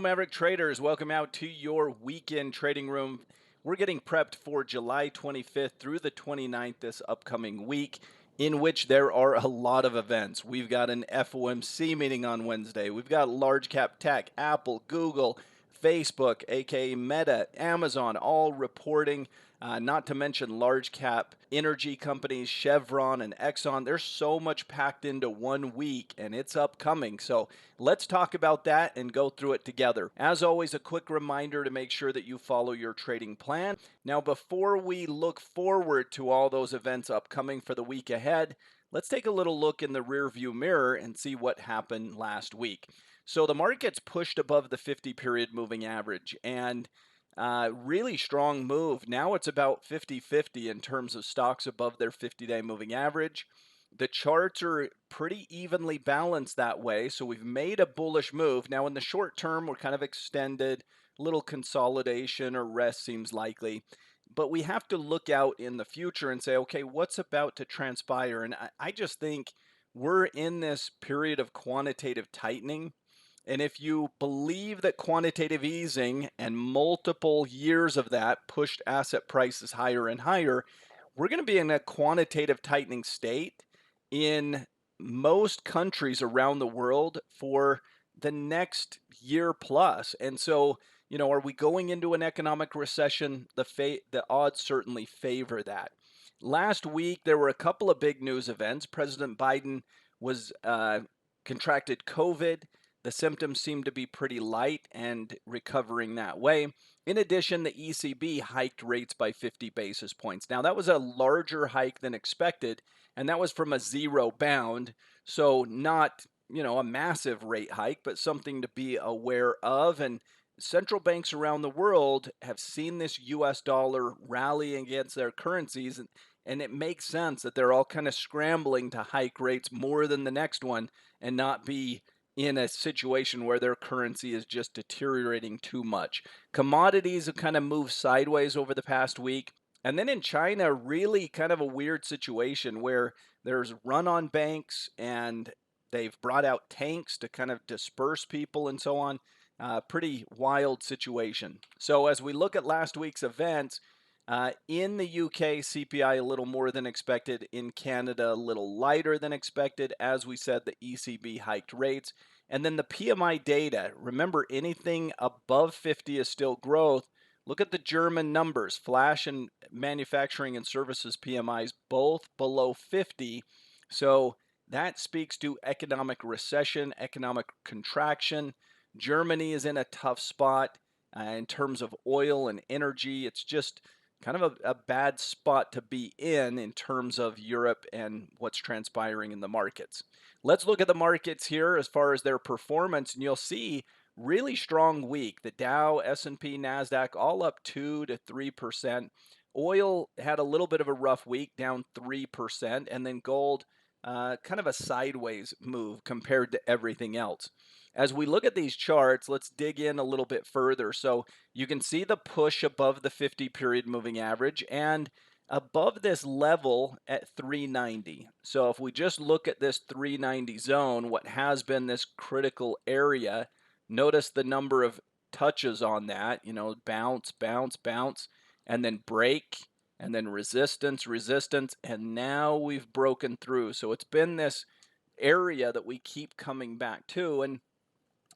Maverick traders. Welcome out to your weekend trading room. We're getting prepped for July 25th through the 29th this upcoming week, in which there are a lot of events. We've got an FOMC meeting on Wednesday. We've got large cap tech, Apple, Google, Facebook, aka Meta, Amazon, all reporting. Not to mention large cap energy companies, Chevron and Exxon. There's so much packed into 1 week, and it's upcoming. So let's talk about that and go through it together. As always, a quick reminder to make sure that you follow your trading plan. Now, before we look forward to all those events upcoming for the week ahead, let's take a little look in the rearview mirror and see what happened last week. So the market's pushed above the 50-period moving average, and really strong move. Now it's about 50-50 in terms of stocks above their 50-day moving average. The charts are pretty evenly balanced that way, so we've made a bullish move. Now in the short term, we're kind of extended, little consolidation or rest seems likely. But we have to look out in the future and say, okay, what's about to transpire? And I just think we're in this period of quantitative tightening. And if you believe that quantitative easing and multiple years of that pushed asset prices higher and higher, we're going to be in a quantitative tightening state in most countries around the world for the next year plus. And so, are we going into an economic recession? The odds certainly favor that. Last week, there were a couple of big news events. President Biden was contracted COVID. The symptoms seem to be pretty light and recovering that way. In addition, the ECB hiked rates by 50 basis points. Now, that was a larger hike than expected, and that was from a zero bound. So not, a massive rate hike, but something to be aware of. And central banks around the world have seen this US dollar rally against their currencies, and it makes sense that they're all kind of scrambling to hike rates more than the next one and not be in a situation where their currency is just deteriorating too much. Commodities have kind of moved sideways over the past week. And then in China, really kind of a weird situation where there's run on banks and they've brought out tanks to kind of disperse people and so on. Pretty wild situation. So as we look at last week's events, in the UK, CPI a little more than expected. In Canada, a little lighter than expected. As we said, the ECB hiked rates. And then the PMI data. Remember, anything above 50 is still growth. Look at the German numbers. Flash and manufacturing and services PMIs both below 50. So that speaks to economic recession, economic contraction. Germany is in a tough spot in terms of oil and energy. It's just kind of a bad spot to be in terms of Europe and what's transpiring in the markets. Let's look at the markets here as far as their performance, and you'll see really strong week. The Dow, S&P, NASDAQ all up 2 to 3%. Oil had a little bit of a rough week, down 3%, and then gold kind of a sideways move compared to everything else. As we look at these charts, let's dig in a little bit further. So you can see the push above the 50-period moving average and above this level at 390. So if we just look at this 390 zone, what has been this critical area, notice the number of touches on that, bounce, bounce, bounce, and then break, and then resistance, resistance, and now we've broken through. So it's been this area that we keep coming back to, and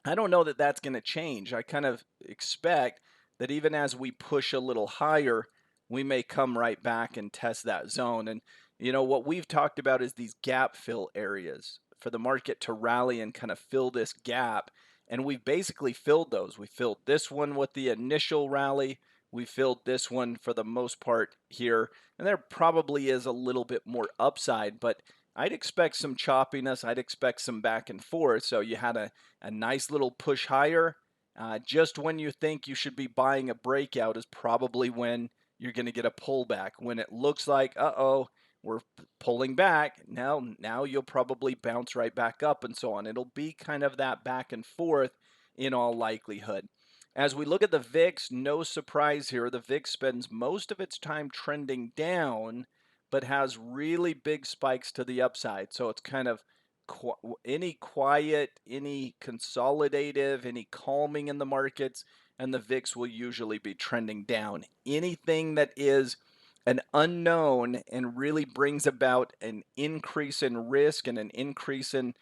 I don't know that that's going to change. I kind of expect that even as we push a little higher, we may come right back and test that zone. And, what we've talked about is these gap fill areas for the market to rally and kind of fill this gap. And we've basically filled those. We filled this one with the initial rally. We filled this one for the most part here. And there probably is a little bit more upside, but I'd expect some choppiness. I'd expect some back and forth. So you had a nice little push higher. Just when you think you should be buying a breakout is probably when you're going to get a pullback. When it looks like, we're pulling back, now you'll probably bounce right back up and so on. It'll be kind of that back and forth in all likelihood. As we look at the VIX, no surprise here. The VIX spends most of its time trending down, but has really big spikes to the upside. So it's kind of any quiet, any consolidative, any calming in the markets, and the VIX will usually be trending down. Anything that is an unknown and really brings about an increase in risk and an increase in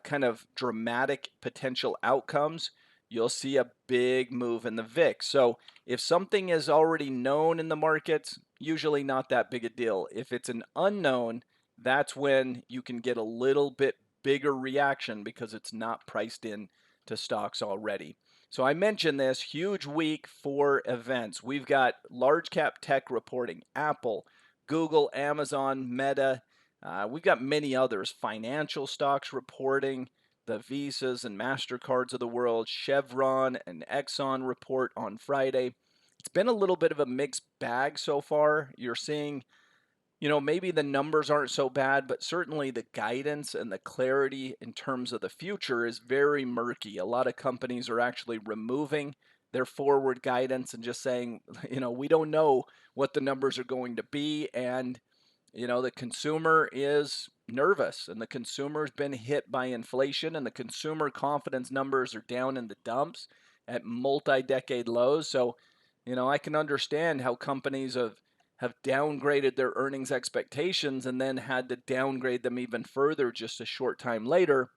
kind of dramatic potential outcomes, you'll see a big move in the VIX. So if something is already known in the markets, usually not that big a deal. If it's an unknown, that's when you can get a little bit bigger reaction because it's not priced in to stocks already. So I mentioned this huge week for events. We've got large cap tech reporting, Apple, Google, Amazon, Meta. We've got many others, financial stocks reporting, the Visas and MasterCards of the world, Chevron and Exxon report on Friday. It's been a little bit of a mixed bag so far. You're seeing maybe the numbers aren't so bad, but certainly the guidance and the clarity in terms of the future is very murky. A lot of companies are actually removing their forward guidance and just saying, we don't know what the numbers are going to be. And, the consumer is nervous and the consumer's been hit by inflation and the consumer confidence numbers are down in the dumps at multi-decade lows. So, I can understand how companies have downgraded their earnings expectations and then had to downgrade them even further just a short time later.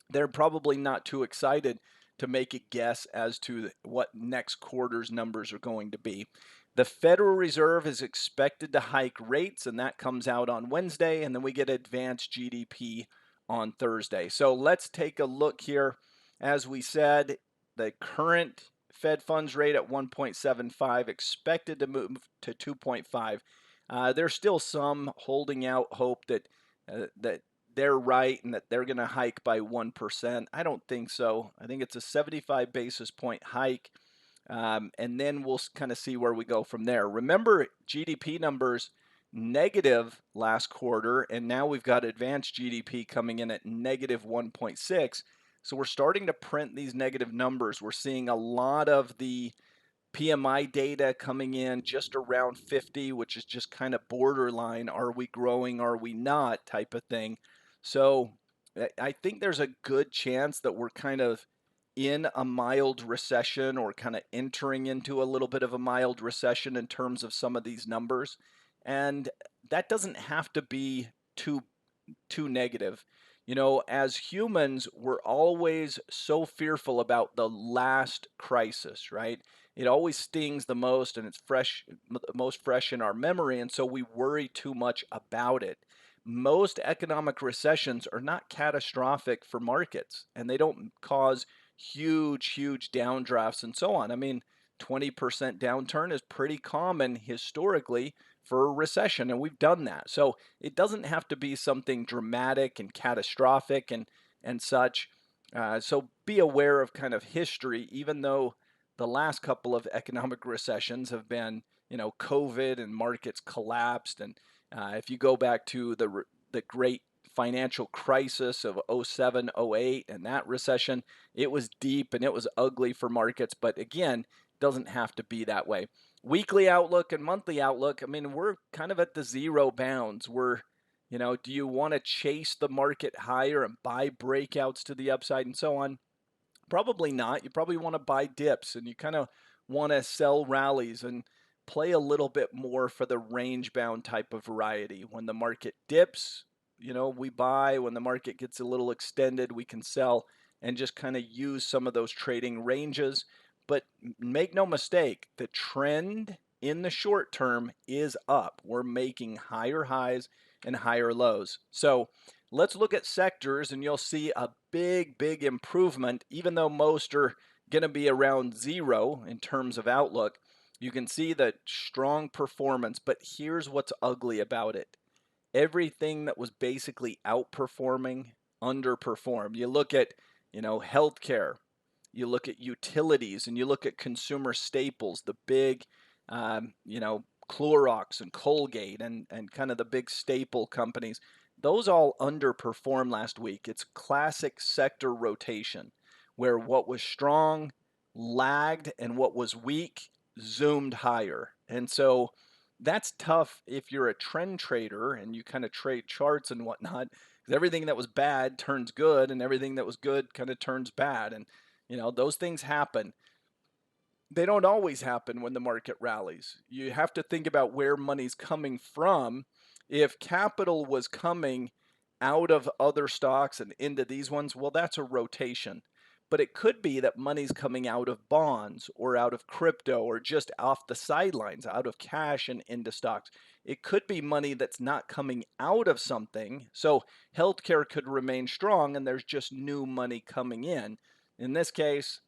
They're probably not too excited to make a guess as to what next quarter's numbers are going to be. The Federal Reserve is expected to hike rates, and that comes out on Wednesday, and then we get advanced GDP on Thursday. So let's take a look here. As we said, the current Fed funds rate at 1.75, expected to move to 2.5. There's still some holding out hope that they're right and that they're going to hike by 1%. I don't think so. I think it's a 75 basis point hike. And then we'll kind of see where we go from there. Remember, GDP numbers negative last quarter, and now we've got advanced GDP coming in at negative 1.6. So we're starting to print these negative numbers. We're seeing a lot of the PMI data coming in just around 50, which is just kind of borderline. Are we growing? Are we not? Type of thing. So I think there's a good chance that we're kind of in a mild recession or kind of entering into a little bit of a mild recession in terms of some of these numbers. And that doesn't have to be too negative. As humans, we're always so fearful about the last crisis, right? It always stings the most and it's most fresh in our memory. And so we worry too much about it. Most economic recessions are not catastrophic for markets and they don't cause huge downdrafts and so on. I mean, 20% downturn is pretty common historically for a recession, and we've done that. So it doesn't have to be something dramatic and catastrophic and such. So be aware of kind of history, even though the last couple of economic recessions have been, COVID and markets collapsed. And if you go back to the great financial crisis of '07, '08, and that recession, it was deep and it was ugly for markets. But again, doesn't have to be that way. Weekly outlook and monthly outlook, I mean, we're kind of at the zero bounds. Do you want to chase the market higher and buy breakouts to the upside and so on? Probably not. You probably want to buy dips and you kind of want to sell rallies and play a little bit more for the range bound type of variety. When the market dips, we buy. When the market gets a little extended, we can sell and just kind of use some of those trading ranges. But make no mistake, the trend in the short term is up. We're making higher highs and higher lows. So let's look at sectors and you'll see a big improvement, even though most are going to be around zero in terms of outlook. You can see the strong performance, but here's what's ugly about it. Everything that was basically outperforming underperformed. You look at, healthcare, you look at utilities, and you look at consumer staples, the big, Clorox and Colgate and kind of the big staple companies. Those all underperformed last week. It's classic sector rotation where what was strong lagged and what was weak zoomed higher. And so that's tough if you're a trend trader and you kind of trade charts and whatnot, 'Cause everything that was bad turns good, and everything that was good kind of turns bad. And, those things happen. They don't always happen when the market rallies. You have to think about where money's coming from. If capital was coming out of other stocks and into these ones, well, that's a rotation. But it could be that money's coming out of bonds or out of crypto or just off the sidelines, out of cash and into stocks. It could be money that's not coming out of something. So healthcare could remain strong and there's just new money coming in. In this case,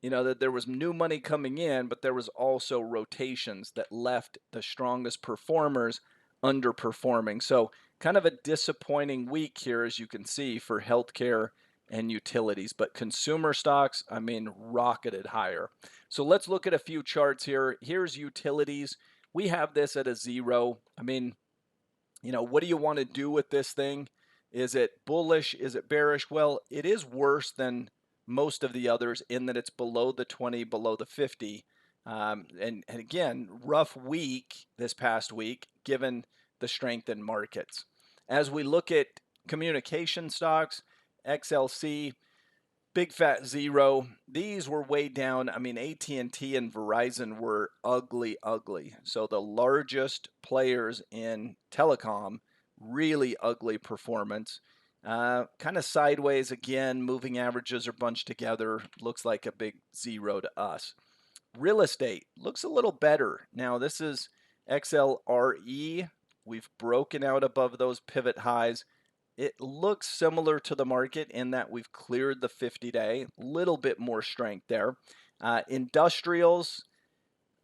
that there was new money coming in, but there was also rotations that left the strongest performers underperforming. So, kind of a disappointing week here, as you can see, for healthcare and utilities. But consumer stocks, I mean, rocketed higher. So, let's look at a few charts here. Here's utilities. We have this at a 0. I mean, what do you want to do with this thing? Is it bullish? Is it bearish? Well, it is worse than most of the others in that it's below the 20, below the 50. And again, rough week this past week, given the strength in markets. As we look at communication stocks, XLC, big fat 0. These were way down. I mean, AT&T and Verizon were ugly, ugly. So the largest players in telecom, really ugly performance. Kind of sideways again. Moving averages are bunched together. Looks like a big 0 to us. Real estate looks a little better. Now this is XLRE. We've broken out above those pivot highs. It looks similar to the market in that we've cleared the 50-day, little bit more strength there. Industrials,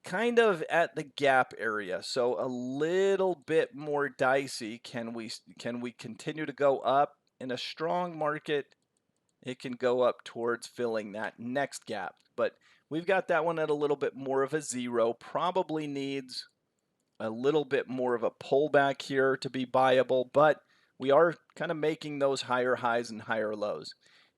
kind of at the gap area, so a little bit more dicey. Can we continue to go up in a strong market? It can go up towards filling that next gap, but we've got that one at a little bit more of a 0. Probably needs a little bit more of a pullback here to be buyable, but we are kind of making those higher highs and higher lows.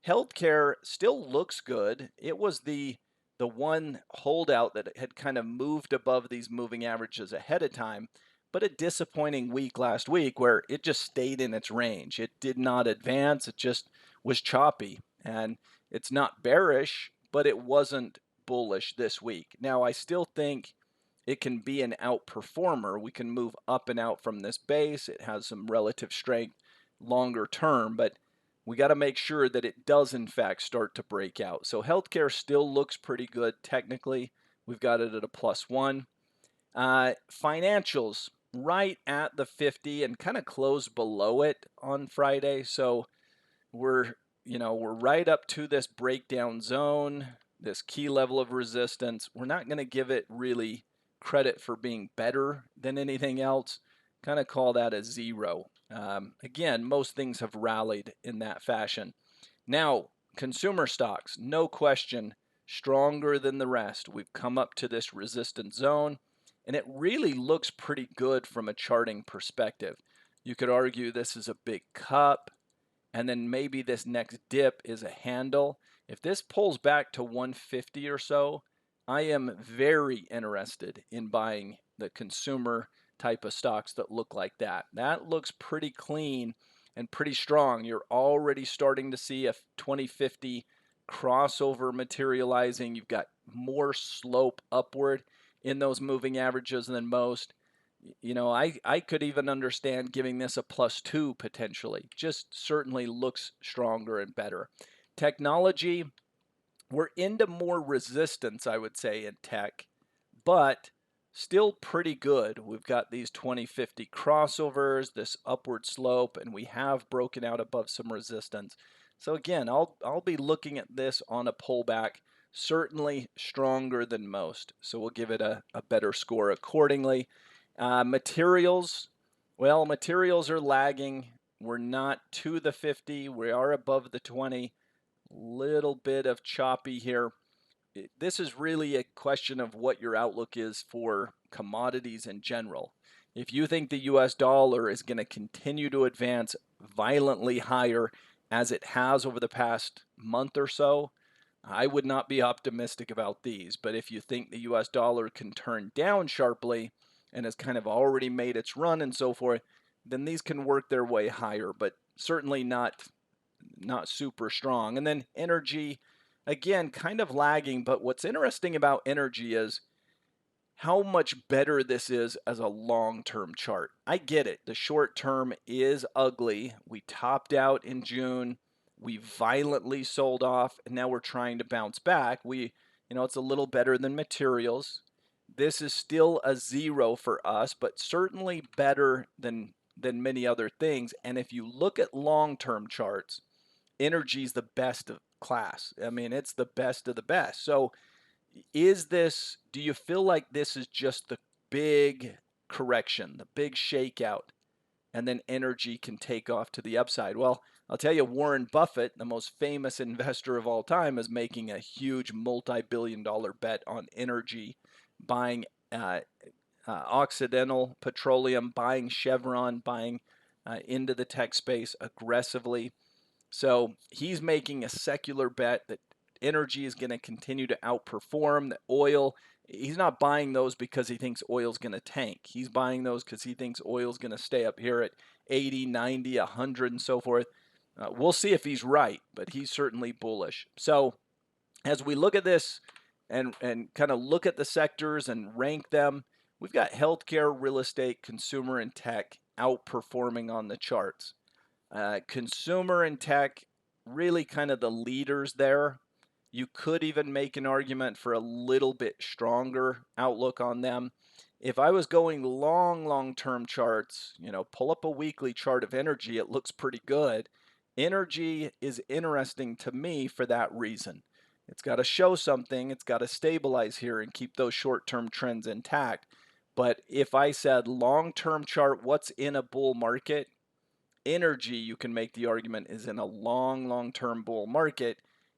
Healthcare still looks good. It was the one holdout that had kind of moved above these moving averages ahead of time, but a disappointing week last week where it just stayed in its range. It did not advance. It just was choppy, and it's not bearish, but it wasn't bullish this week. Now, I still think it can be an outperformer. We can move up and out from this base. It has some relative strength longer term, but we got to make sure that it does in fact start to break out. So healthcare still looks pretty good technically. We've got it at a +1. Financials right at the 50 and kind of closed below it on Friday. So we're right up to this breakdown zone, this key level of resistance. We're not going to give it really credit for being better than anything else. Kind of call that a 0. Again, most things have rallied in that fashion. Now, consumer stocks, no question, stronger than the rest. We've come up to this resistance zone, and it really looks pretty good from a charting perspective. You could argue this is a big cup, and then maybe this next dip is a handle. If this pulls back to 150 or so, I am very interested in buying the consumer type of stocks that look like that. That looks pretty clean and pretty strong. You're already starting to see a 2050 crossover materializing. You've got more slope upward in those moving averages than most. I could even understand giving this a +2 potentially. Just certainly looks stronger and better. Technology, we're into more resistance, I would say, in tech, but still pretty good. We've got these 2050 crossovers, this upward slope, and we have broken out above some resistance. So again, I'll be looking at this on a pullback, certainly stronger than most. So we'll give it a better score accordingly. Materials, well, materials are lagging. We're not to the 50. We are above the 20. Little bit of choppy here. This is really a question of what your outlook is for commodities in general. If you think the US dollar is going to continue to advance violently higher as it has over the past month or so, I would not be optimistic about these. But if you think the US dollar can turn down sharply and has kind of already made its run and so forth, then these can work their way higher, but certainly not super strong. And then energy, again, kind of lagging. But what's interesting about energy is how much better this is as a long-term chart. I get it. The short term is ugly. We topped out in June. We violently sold off, and now we're trying to bounce back. It's a little better than materials. This is still a zero for us, but certainly better than many other things. And if you look at long-term charts, energy is the best of class. I mean, it's the best of the best. So do you feel like this is just the big correction, the big shakeout, and then energy can take off to the upside? Well, I'll tell you, Warren Buffett, the most famous investor of all time, is making a huge multi-billion-dollar bet on energy, buying Occidental Petroleum, buying Chevron, buying into the tech space aggressively. So he's making a secular bet that energy is going to continue to outperform the oil. He's not buying those because he thinks oil's going to tank. He's buying those because he thinks oil's going to stay up here at 80, 90, 100, and so forth. We'll see if he's right, but he's certainly bullish. So as we look at this and kind of look at the sectors and rank them, we've got healthcare, real estate, consumer, and tech outperforming on the charts. Consumer and tech, really kind of the leaders there. You could even make an argument for a little bit stronger outlook on them. If I was going long term charts, pull up a weekly chart of energy, it looks pretty good. Energy is interesting to me for that reason. It's got to show something, it's got to stabilize here and keep those short term trends intact. But if I said long term chart, what's in a bull market? Energy, you can make the argument, is in a long-term bull market,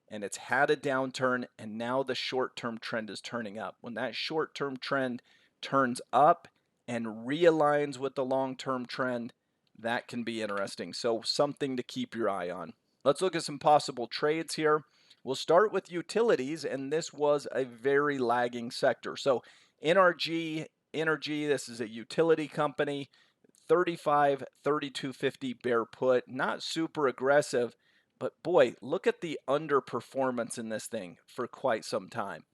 and it's had a downturn, and now the short-term trend is turning up. When that short-term trend turns up and realigns with the long-term trend, that can be interesting. So something to keep your eye on. Let's look at some possible trades here. We'll start with utilities, and this was a very lagging sector. So NRG Energy, this is a utility company. 35, 32.50 bear put, not super aggressive, but boy, look at the underperformance in this thing for quite some time.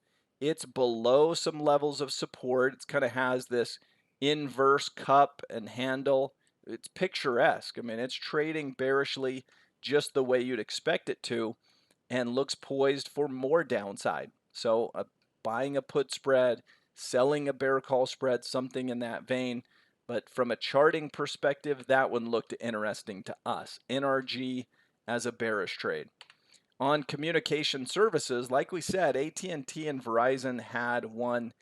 It's below some levels of support. It kind of has this inverse cup and handle. It's picturesque. I mean, it's trading bearishly just the way you'd expect it to and looks poised for more downside. So buying a put spread, selling a bear call spread, something in that vein. But from a charting perspective, that one looked interesting to us. NRG as a bearish trade. On communication services, like we said, AT&T and Verizon had one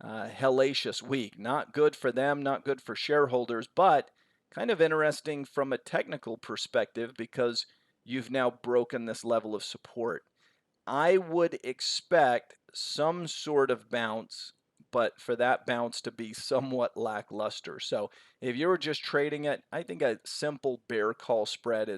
hellacious week. Not good for them, not good for shareholders, but kind of interesting from a technical perspective because you've now broken this level of support. I would expect some sort of bounce, but for that bounce to be somewhat lackluster. So if you were just trading it, I think a simple bear call spread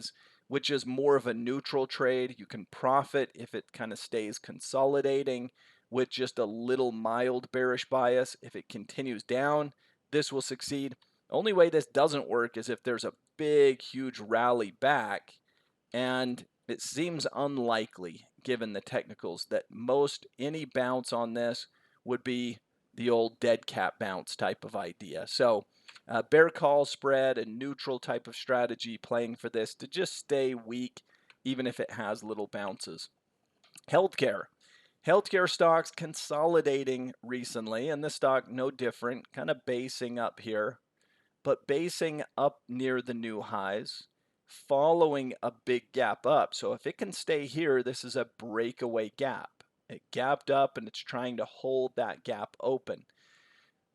which is more of a neutral trade. You can profit if it kind of stays consolidating with just a little mild bearish bias. If it continues down, this will succeed. Only way this doesn't work is if there's a big, huge rally back, and it seems unlikely, given the technicals, that any bounce on this would be the old dead cat bounce type of idea. So bear call spread and neutral type of strategy playing for this to just stay weak, even if it has little bounces. Healthcare. Healthcare stocks consolidating recently, and this stock no different, kind of basing up here, but basing up near the new highs, following a big gap up. So if it can stay here, this is a breakaway gap. It gapped up and it's trying to hold that gap open.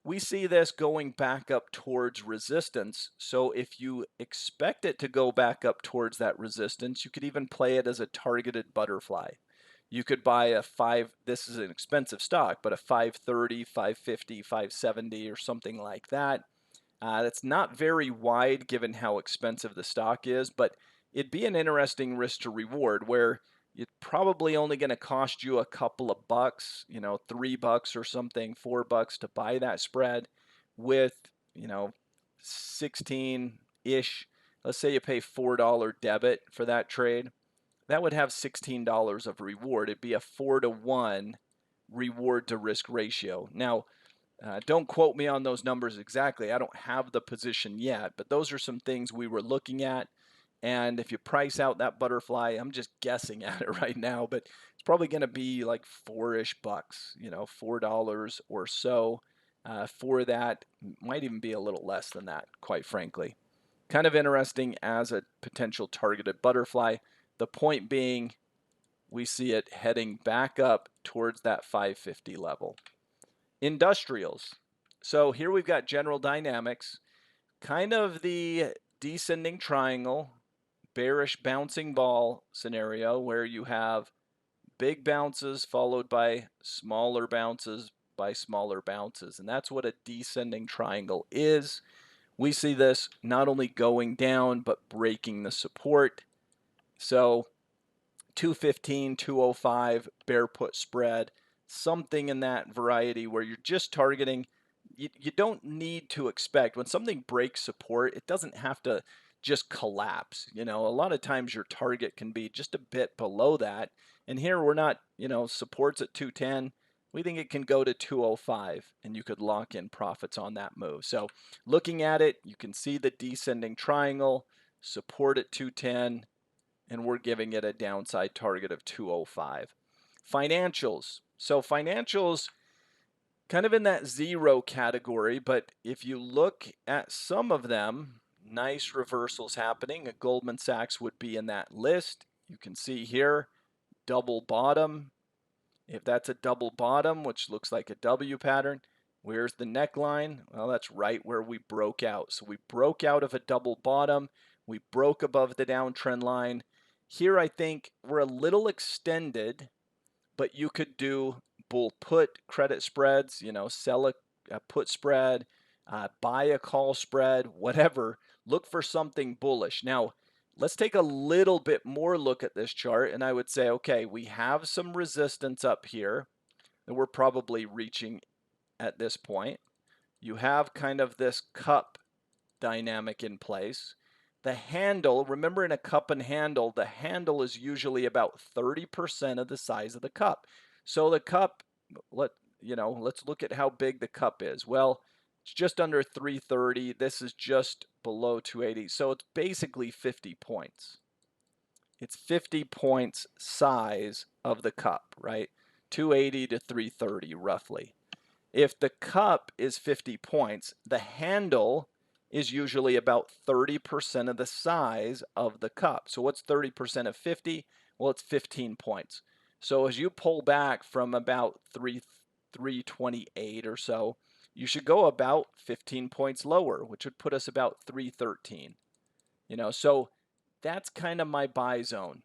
We see this going back up towards resistance. So if you expect it to go back up towards that resistance, you could even play it as a targeted butterfly. You could buy this is an expensive stock, but a 530, 550, 570 or something like that. That's not very wide given how expensive the stock is, but it'd be an interesting risk to reward where it's probably only going to cost you a couple of bucks, $3 or something, $4 to buy that spread with, 16, ish. Let's say you pay $4 debit for that trade. That would have $16 of reward. It'd be a 4-to-1 reward to risk ratio. Now, don't quote me on those numbers exactly. I don't have the position yet, but those are some things we were looking at. And if you price out that butterfly, I'm just guessing at it right now, but it's probably going to be like $4-ish, $4 or so for that. Might even be a little less than that, quite frankly. Kind of interesting as a potential targeted butterfly. The point being, we see it heading back up towards that 550 level. Industrials. So here we've got General Dynamics, kind of the descending triangle, bearish bouncing ball scenario where you have big bounces followed by smaller bounces by smaller bounces. And that's what a descending triangle is. We see this not only going down, but breaking the support. So 215, 205, bear put spread, something in that variety where you're just targeting. You don't need to expect when something breaks support, it doesn't have to just collapse. A lot of times your target can be just a bit below that. And here we're not, supports at 210. We think it can go to 205 and you could lock in profits on that move. So looking at it, you can see the descending triangle, support at 210, and we're giving it a downside target of 205. Financials. So financials kind of in that zero category, but if you look at some of them, nice reversals happening. A Goldman Sachs would be in that list. You can see here, double bottom. If that's a double bottom, which looks like a W pattern, where's the neckline? Well, that's right where we broke out. So we broke out of a double bottom. We broke above the downtrend line. Here, I think we're a little extended, but you could do bull put credit spreads, sell a put spread, buy a call spread, whatever. Look for something bullish. Now, let's take a little bit more look at this chart, and I would say, okay, we have some resistance up here that we're probably reaching at this point. You have kind of this cup dynamic in place. The handle, remember in a cup and handle, the handle is usually about 30% of the size of the cup. So the cup, let's look at how big the cup is. Well, it's just under 330. This is just below 280. So it's basically 50 points. It's 50 points size of the cup, right? 280 to 330 roughly. If the cup is 50 points, the handle is usually about 30% of the size of the cup. So what's 30% of 50? Well, it's 15 points. So as you pull back from about 328 or so, you should go about 15 points lower, which would put us about 313. So that's kind of my buy zone.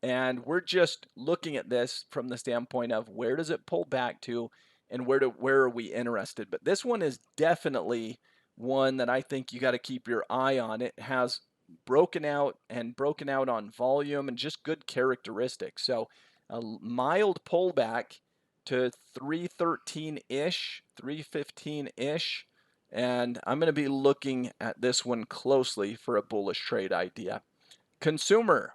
And we're just looking at this from the standpoint of where does it pull back to and where are we interested. But this one is definitely one that I think you got to keep your eye on. It has broken out on volume and just good characteristics. So a mild pullback to 313-ish, 315-ish. And I'm going to be looking at this one closely for a bullish trade idea. Consumer.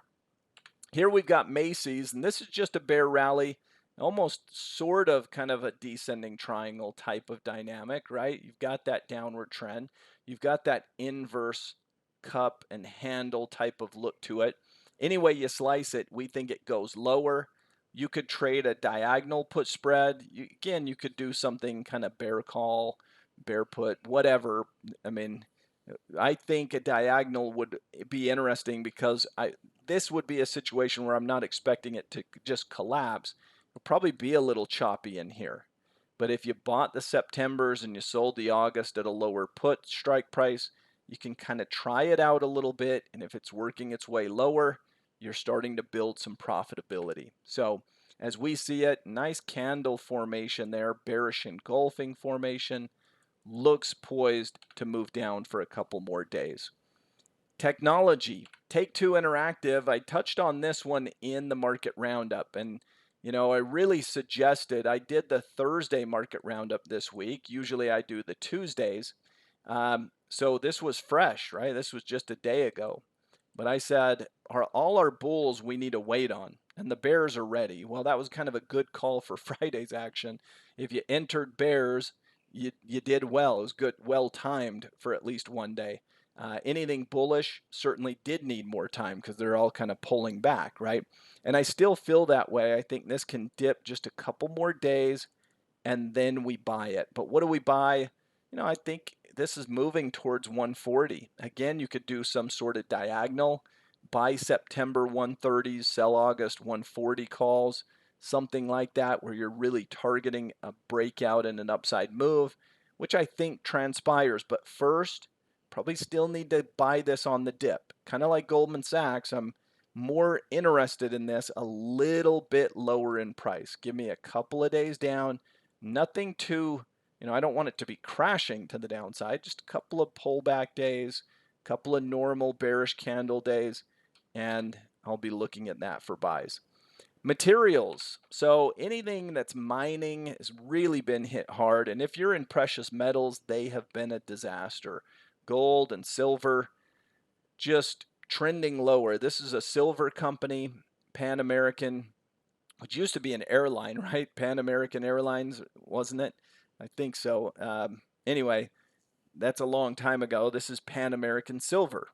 Here we've got Macy's, and this is just a bear rally, almost sort of kind of a descending triangle type of dynamic, right? You've got that downward trend. You've got that inverse cup and handle type of look to it. Any way you slice it, we think it goes lower. You could trade a diagonal put spread. Again, you could do something kind of bear call, bear put, whatever. I mean, I think a diagonal would be interesting because this would be a situation where I'm not expecting it to just collapse. It'll probably be a little choppy in here. But if you bought the Septembers and you sold the August at a lower put strike price, you can kind of try it out a little bit. And if it's working its way lower, you're starting to build some profitability. So as we see it, nice candle formation there, bearish engulfing formation. Looks poised to move down for a couple more days. Technology, Take-Two Interactive. I touched on this one in the market roundup, and I really suggested I did the Thursday market roundup this week. Usually I do the Tuesdays. So this was fresh, right? This was just a day ago. But I said, all our bulls we need to wait on, and the bears are ready. Well, that was kind of a good call for Friday's action. If you entered bears, you did well. It was good, well timed for at least one day. Anything bullish certainly did need more time because they're all kind of pulling back, right? And I still feel that way. I think this can dip just a couple more days and then we buy it. But what do we buy? I think this is moving towards 140. Again, you could do some sort of diagonal, buy September 130s, sell August 140 calls, something like that, where you're really targeting a breakout and an upside move, which I think transpires. But first, probably still need to buy this on the dip. Kind of like Goldman Sachs, I'm more interested in this a little bit lower in price. Give me a couple of days down. Nothing too, I don't want it to be crashing to the downside, just a couple of pullback days, a couple of normal bearish candle days, and I'll be looking at that for buys. Materials. So anything that's mining has really been hit hard. And if you're in precious metals, they have been a disaster. Gold and silver just trending lower. This is a silver company, Pan American, which used to be an airline, right? Pan American Airlines, wasn't it? I think so. Anyway, that's a long time ago. This is Pan American Silver.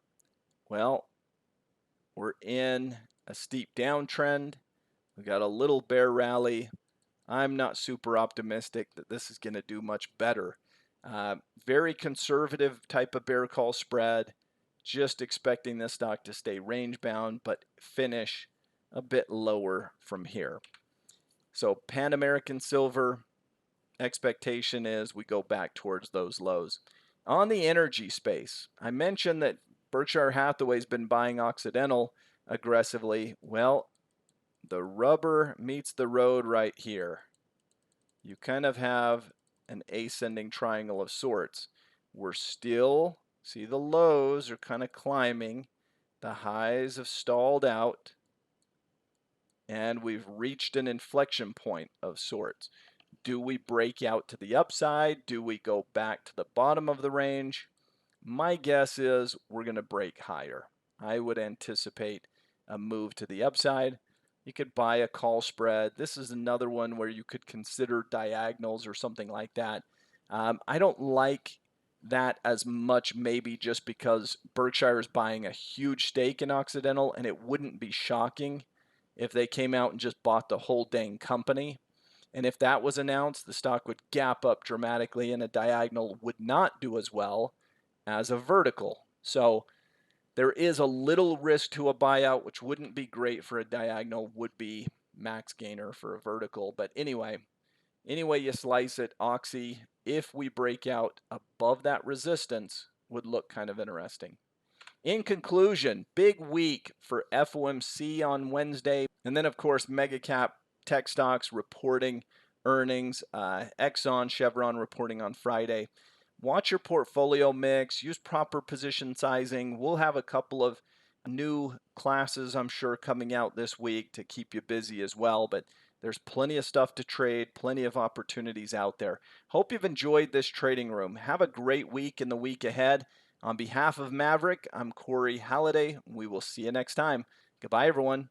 Well, we're in a steep downtrend. We got a little bear rally. I'm not super optimistic that this is going to do much better. Very conservative type of bear call spread. Just expecting this stock to stay range bound, but finish a bit lower from here. So Pan American Silver, expectation is we go back towards those lows. On the energy space, I mentioned that Berkshire Hathaway's been buying Occidental aggressively. Well, the rubber meets the road right here. You kind of have an ascending triangle of sorts. We're still, see the lows are kind of climbing. The highs have stalled out. And we've reached an inflection point of sorts. Do we break out to the upside? Do we go back to the bottom of the range? My guess is we're going to break higher. I would anticipate a move to the upside. You could buy a call spread. This is another one where you could consider diagonals or something like that. I don't like that as much, maybe just because Berkshire is buying a huge stake in Occidental, and it wouldn't be shocking if they came out and just bought the whole dang company. And if that was announced, the stock would gap up dramatically and a diagonal would not do as well as a vertical. So there is a little risk to a buyout, which wouldn't be great for a diagonal, would be max gainer for a vertical. But anyway you slice it, Oxy, if we break out above that resistance, would look kind of interesting. In conclusion, big week for FOMC on Wednesday. And then, of course, mega cap tech stocks reporting earnings. Exxon, Chevron reporting on Friday. Watch your portfolio mix. Use proper position sizing. We'll have a couple of new classes, I'm sure, coming out this week to keep you busy as well. But there's plenty of stuff to trade, plenty of opportunities out there. Hope you've enjoyed this trading room. Have a great week in the week ahead. On behalf of Maverick, I'm Corey Halliday. We will see you next time. Goodbye, everyone.